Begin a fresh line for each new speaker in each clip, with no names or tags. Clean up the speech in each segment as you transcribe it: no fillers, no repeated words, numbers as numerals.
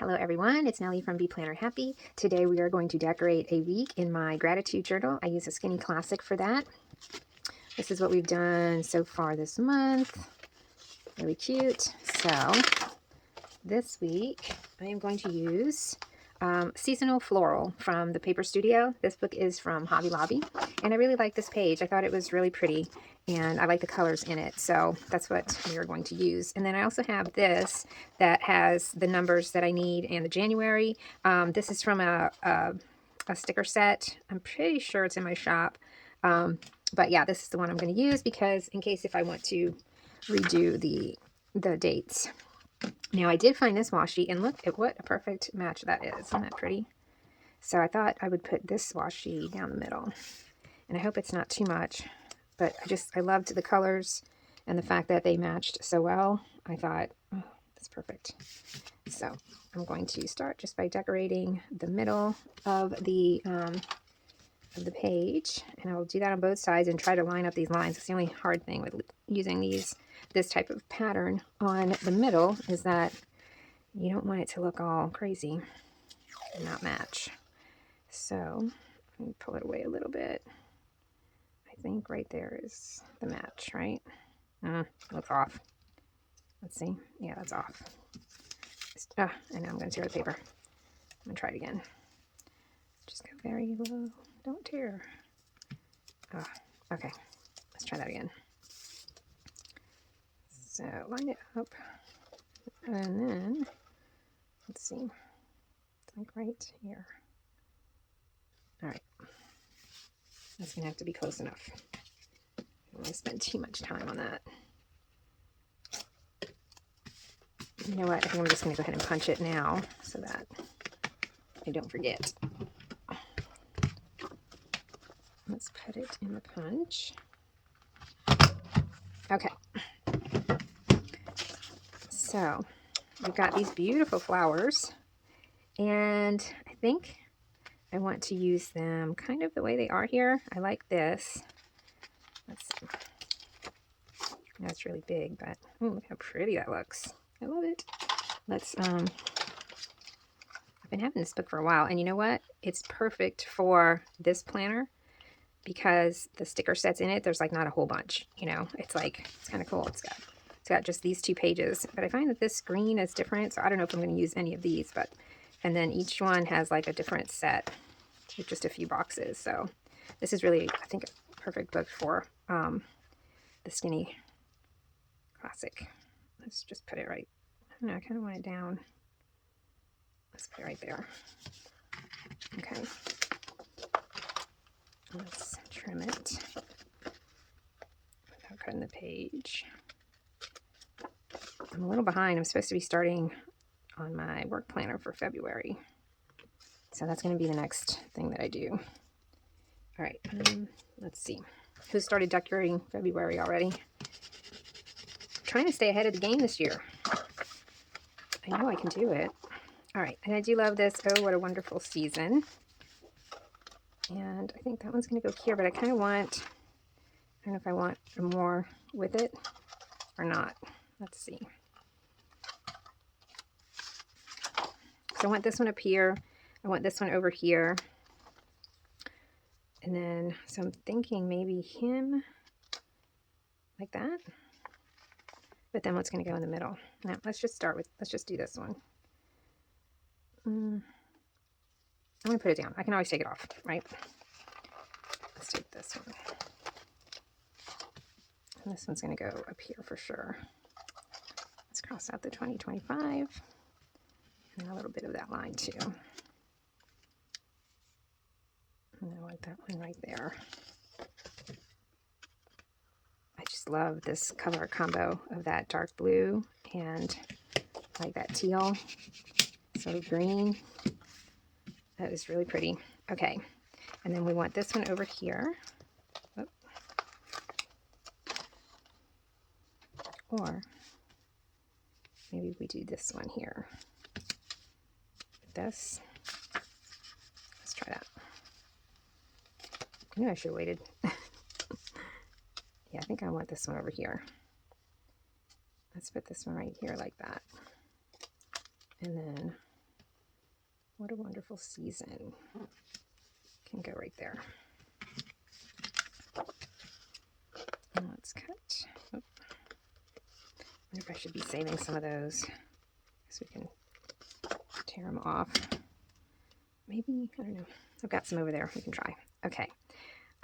Hello everyone, it's Nellie from Be Planner Happy. Today we are going to decorate a week in my gratitude journal. I use a Skinny Classic for that. This is what we've done so far this month. Really cute. So this week I am going to use Seasonal Floral from the Paper Studio. This book is from Hobby Lobby, and I really like this page. I thought it was really pretty, and I like the colors in it, so that's what we are going to use. And then I also have this that has the numbers that I need and the January. This is from a sticker set. I'm pretty sure it's in my shop, but yeah, this is the one I'm going to use because in case if I want to redo the dates. Now, I did find this washi, and look at what a perfect match that is. Isn't that pretty? So I thought I would put this washi down the middle. And I hope it's not too much, but I loved the colors and the fact that they matched so well. I thought, oh, that's perfect. So I'm going to start just by decorating the middle of the page, and I'll do that on both sides and try to line up these lines. It's the only hard thing with using this type of pattern on the middle is that you don't want it to look all crazy and not match. So let me pull it away a little bit. I think right there is the match, right? Looks off. Let's see. Yeah, that's off. I know I'm going to tear the paper. I'm going to try it again. Just go very low. Don't tear. Okay. Let's try that again. So line it up. And then, let's see. It's like right here. All right. That's going to have to be close enough. I don't want to spend too much time on that. You know what? I think I'm just going to go ahead and punch it now so that I don't forget. Let's put it in the punch. Okay. So we've got these beautiful flowers, and I think I want to use them kind of the way they are here. I like this. Let's see. That's really big, but look how pretty that looks. I love it. Let's I've been having this book for a while, and you know what? It's perfect for this planner because the sticker sets in it, there's like not a whole bunch, you know. It's kind of cool. It's got just these 2 pages, but I find that this green is different, so I don't know if I'm going to use any of these, but and then each one has like a different set with just a few boxes. So this is really, I think, a perfect book for the Skinny Classic. Let's just put it right. I don't know, I kind of want it down. Let's put it right there. Okay. Let's trim it without cutting the page. I'm a little behind. I'm supposed to be starting on my work planner for February. So that's going to be the next thing that I do. All right. Let's see. Who started decorating February already? I'm trying to stay ahead of the game this year. I know I can do it. All right. And I do love this. Oh, what a wonderful season. And I think that one's going to go here, but I kind of want, I don't know if I want more with it or not. Let's see. So I want this one up here. I want this one over here. And then, so I'm thinking maybe him like that. But then what's going to go in the middle? Now, let's just do this one. I'm going to put it down. I can always take it off, right? Let's take this one. And this one's going to go up here for sure. Let's cross out the 2025. And a little bit of that line too. And I want that one right there. I just love this color combo of that dark blue and like that teal, sort of green. That is really pretty. Okay, and then we want this one over here. Oh. Or maybe we do this one here. This. Let's try that. I knew I should have waited. Yeah, I think I want this one over here. Let's put this one right here like that. And then What a wonderful season. Can go right there. And let's cut. Oh. I wonder if I should be saving some of those so we can tear them off. Maybe, I don't know. I've got some over there. We can try. Okay.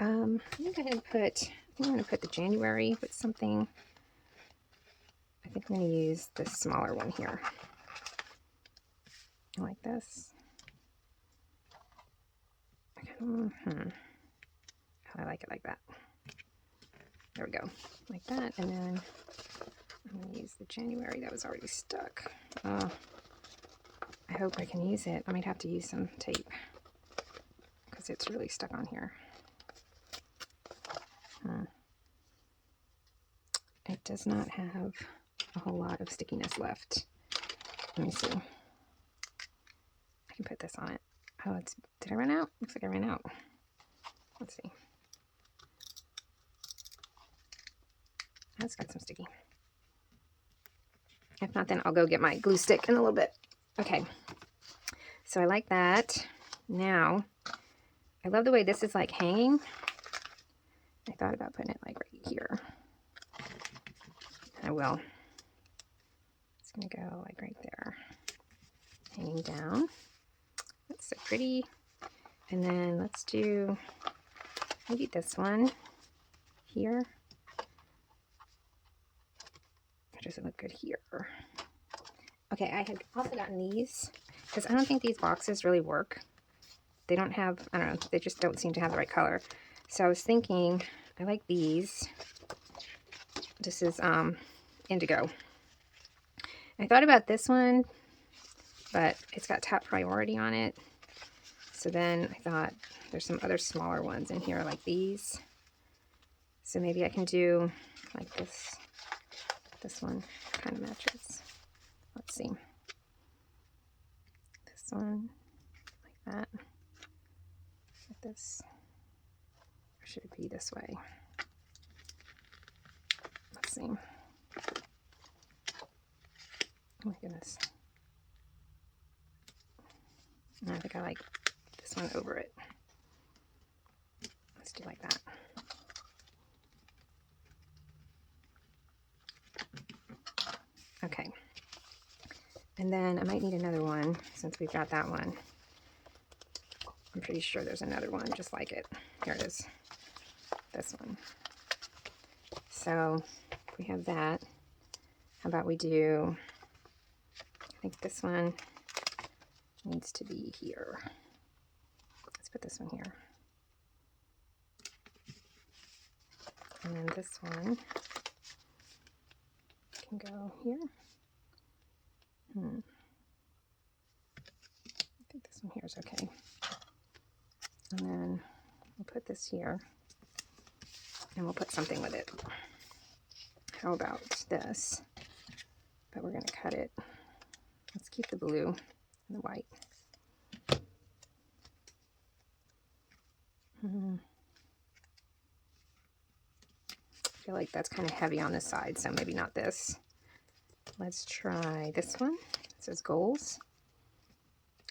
I'm going to go ahead and put, I think I'm going to put the January with something. I think I'm going to use this smaller one here. Like this. Oh, I like it like that. There we go. Like that. And then I'm going to use the January that was already stuck. I hope I can use it. I might have to use some tape because it's really stuck on here. It does not have a whole lot of stickiness left. Let me see. I can put this on it. Oh, did I run out? Looks like I ran out. Let's see. That's got some sticky. If not, then I'll go get my glue stick in a little bit. Okay. So I like that. Now, I love the way this is like hanging. I thought about putting it like right here. I will. It's going to go like right there. Hanging down. That's so pretty. And then let's do maybe this one here. Or does it look good here? Okay, I had also gotten these because I don't think these boxes really work. They don't have, I don't know, they just don't seem to have the right color. So I was thinking, I like these. This is indigo. I thought about this one, but it's got top priority on it. So then I thought there's some other smaller ones in here like these. So maybe I can do like this. This one kind of matches. Let's see. This one, like that. Like this. Or should it be this way? Let's see. Oh my goodness. I think I like this one over it. Let's do like that. Okay. And then I might need another one since we've got that one. I'm pretty sure there's another one just like it. Here it is. This one. So if we have that, how about we do, I think this one needs to be here. Let's put this one here. And then this one can go here. I think this one here is okay. And then we'll put this here and we'll put something with it. How about this? But we're going to cut it. Let's keep the blue and the white. I feel like that's kind of heavy on this side, so maybe not this. Let's try this one. It says goals.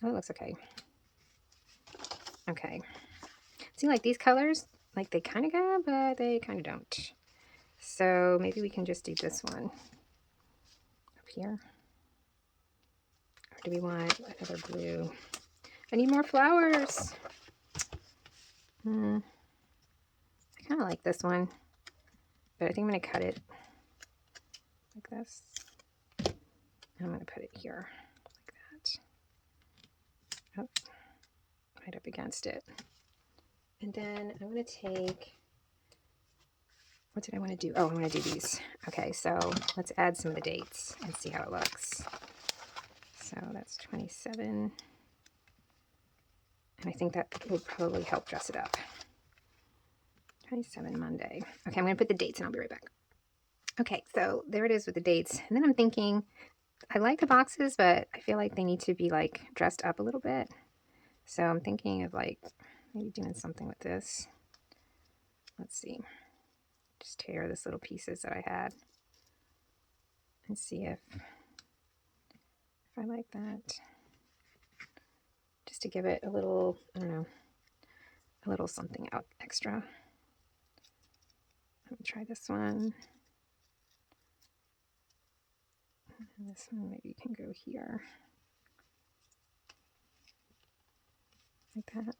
Oh, it looks okay. Okay. See, like these colors, like they kind of go, but they kind of don't. So maybe we can just do this one up here. Or do we want another blue? I need more flowers. I kind of like this one, but I think I'm going to cut it like this. And I'm going to put it here like that. Oh, right up against it. And then I'm going to take, what did I want to do? Oh, I want to do these. Okay, so let's add some of the dates and see how it looks. So that's 27. And I think that will probably help dress it up. 27 Monday. Okay, I'm going to put the dates and I'll be right back. Okay, so there it is with the dates. And then I'm thinking, I like the boxes, but I feel like they need to be like dressed up a little bit. So I'm thinking of like maybe doing something with this. Let's see. Just tear this little pieces that I had and see if I like that. just to give it a little, I don't know, a little something out extra. Let me try this one. And this one maybe can go here. Like that.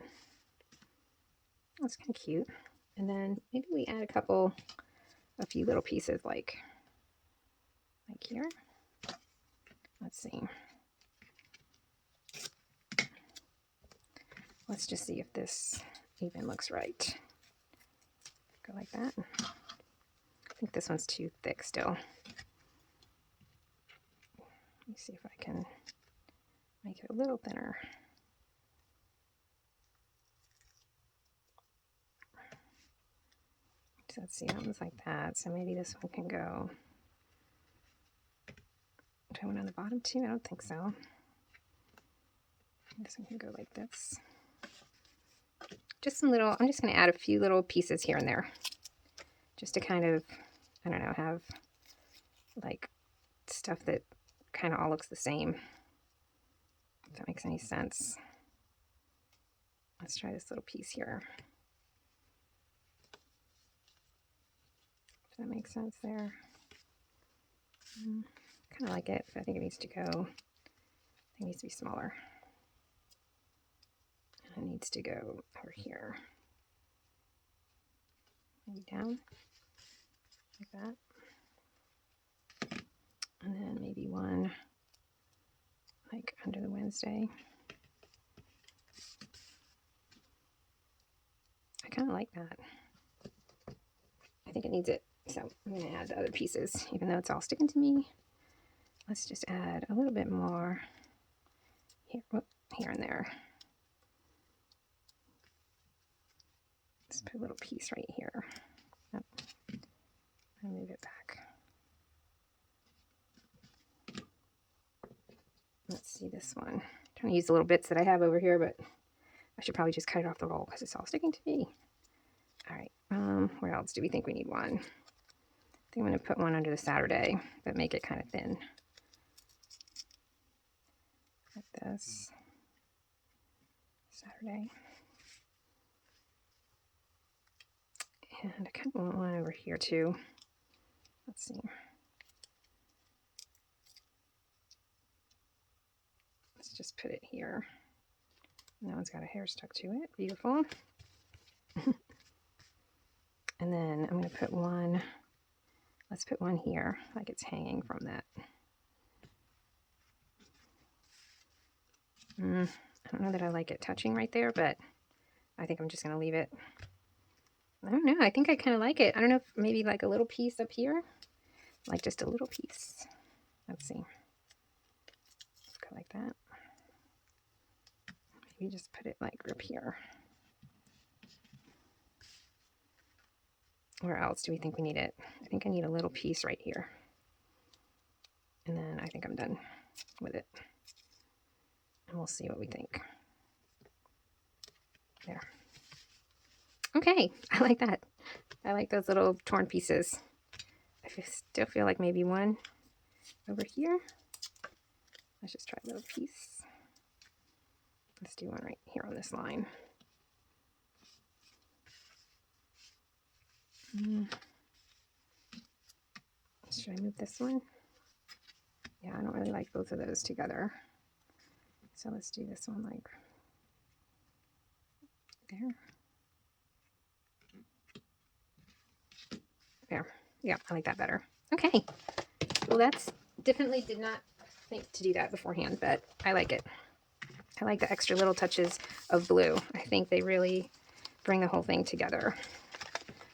That's kind of cute. And then maybe we add a few little pieces like here. Let's see. Let's just see if this even looks right. Go like that. I think this one's too thick still. Let me see if I can make it a little thinner. So let's see, that one's like that. So maybe this one can go. Do I want on the bottom too? I don't think so. This one can go like this. Just some little, I'm just going to add a few little pieces here and there. Just to kind of, I don't know, have like stuff that kind of all looks the same. If that makes any sense. Let's try this little piece here. Does that make sense there? Kind of like it, but I think it needs to go, I think it needs to be smaller. And it needs to go over here. Maybe down, like that. And then maybe one like under the Wednesday. I kind of like that. I think it needs it. So I'm going to add the other pieces, even though it's all sticking to me. Let's just add a little bit more here, here and there. Let's put a little piece right here. Oh, I'll move it back. Let's see this one. I'm trying to use the little bits that I have over here, but I should probably just cut it off the roll because it's all sticking to me. All right, where else do we think we need one? I think I'm going to put one under the Saturday, but make it kind of thin. Like this. Saturday. And I kind of want one over here too. Let's see. Let's just put it here. And that one's got a hair stuck to it. Beautiful. And then I'm going to put one, let's put one here, like it's hanging from that. I don't know that I like it touching right there, but I think I'm just going to leave it. I don't know. I think I kind of like it. I don't know if maybe like a little piece up here, like just a little piece. Let's see. Let's go like that. Maybe just put it like up here. Where else do we think we need it? I think I need a little piece right here. And then I think I'm done with it. And we'll see what we think. There. Okay, I like that. I like those little torn pieces. I still feel like maybe one over here. Let's just try a little piece. Let's do one right here on this line. Should I move this one? Yeah, I don't really like both of those together. So let's do this one like there. There. Yeah, I like that better. Okay. Well, that's definitely did not think to do that beforehand, but I like it. I like the extra little touches of blue. I think they really bring the whole thing together.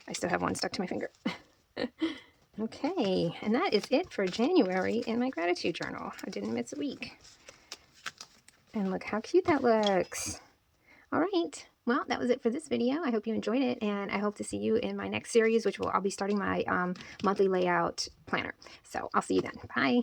I still have one stuck to my finger. Okay, and that is it for January in my gratitude journal. I didn't miss a week. And look how cute that looks. All right. Well, that was it for this video. I hope you enjoyed it, and I hope to see you in my next series, which I'll be starting my monthly layout planner. So I'll see you then. Bye.